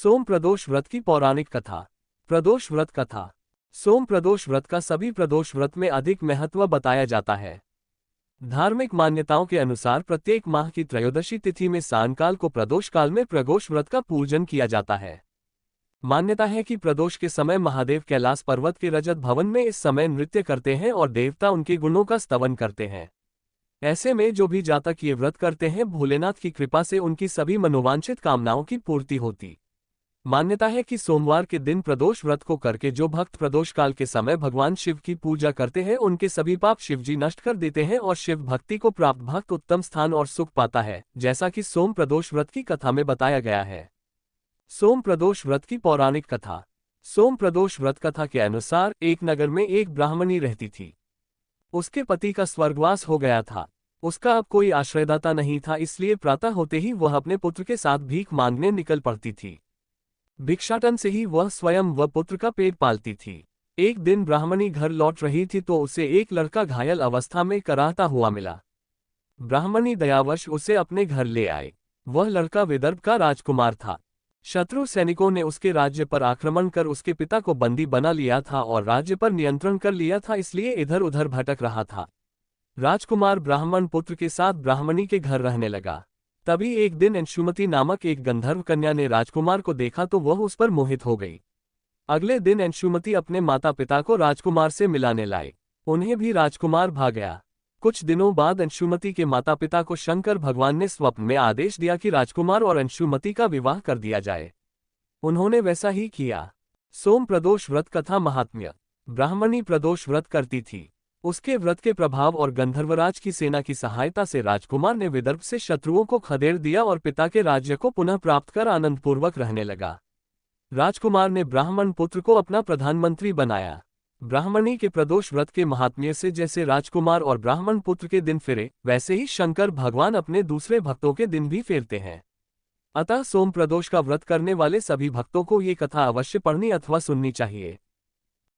सोम प्रदोष व्रत की पौराणिक कथा। प्रदोष व्रत कथा। सोम प्रदोष व्रत का सभी प्रदोष व्रत में अधिक महत्व बताया जाता है। धार्मिक मान्यताओं के अनुसार प्रत्येक माह की त्रयोदशी तिथि में सायंकाल को प्रदोष काल में प्रदोष व्रत का पूजन किया जाता है। मान्यता है कि प्रदोष के समय महादेव कैलाश पर्वत के रजत भवन में इस समय नृत्य करते हैं और देवता उनके गुणों का स्तवन करते हैं। ऐसे में जो भी जातक ये व्रत करते हैं, भोलेनाथ की कृपा से उनकी सभी मनोवांछित कामनाओं की पूर्ति होती। मान्यता है कि सोमवार के दिन प्रदोष व्रत को करके जो भक्त प्रदोष काल के समय भगवान शिव की पूजा करते हैं, उनके सभी पाप शिवजी नष्ट कर देते हैं और शिव भक्ति को प्राप्त भक्त उत्तम स्थान और सुख पाता है, जैसा कि सोम प्रदोष व्रत की कथा में बताया गया है। सोम प्रदोष व्रत की पौराणिक कथा। सोम प्रदोष व्रत कथा के अनुसार एक नगर में एक ब्राह्मणी रहती थी। उसके पति का स्वर्गवास हो गया था। उसका अब कोई आश्रयदाता नहीं था, इसलिए प्रातः होते ही वह अपने पुत्र के साथ भीख मांगने निकल पड़ती थी। भिक्षाटन से ही वह स्वयं व पुत्र का पेट पालती थी। एक दिन ब्राह्मणी घर लौट रही थी तो उसे एक लड़का घायल अवस्था में कराहता हुआ मिला। ब्राह्मणी दयावश उसे अपने घर ले आए। वह लड़का विदर्भ का राजकुमार था। शत्रु सैनिकों ने उसके राज्य पर आक्रमण कर उसके पिता को बंदी बना लिया था और राज्य पर नियंत्रण कर लिया था, इसलिए इधर उधर भटक रहा था। राजकुमार ब्राह्मण पुत्र के साथ ब्राह्मणी के घर रहने लगा। तभी एक दिन अंशुमति नामक एक गंधर्व कन्या ने राजकुमार को देखा तो वह उस पर मोहित हो गई। अगले दिन अंशुमति अपने माता पिता को राजकुमार से मिलाने लाए। उन्हें भी राजकुमार भा गया। कुछ दिनों बाद अंशुमति के माता पिता को शंकर भगवान ने स्वप्न में आदेश दिया कि राजकुमार और अंशुमति का विवाह कर दिया जाए। उन्होंने वैसा ही किया। सोम प्रदोष व्रत कथा महात्म्य। ब्राह्मणी प्रदोष व्रत करती थी। उसके व्रत के प्रभाव और गंधर्वराज की सेना की सहायता से राजकुमार ने विदर्भ से शत्रुओं को खदेड़ दिया और पिता के राज्य को पुनः प्राप्त कर आनंदपूर्वक रहने लगा। राजकुमार ने ब्राह्मण पुत्र को अपना प्रधानमंत्री बनाया। ब्राह्मणी के प्रदोष व्रत के महात्म्य से जैसे राजकुमार और ब्राह्मण पुत्र के दिन फिरे, वैसे ही शंकर भगवान अपने दूसरे भक्तों के दिन भी फेरते हैं। अतः सोम प्रदोष का व्रत करने वाले सभी भक्तों को ये कथा अवश्य पढ़नी अथवा सुननी चाहिए।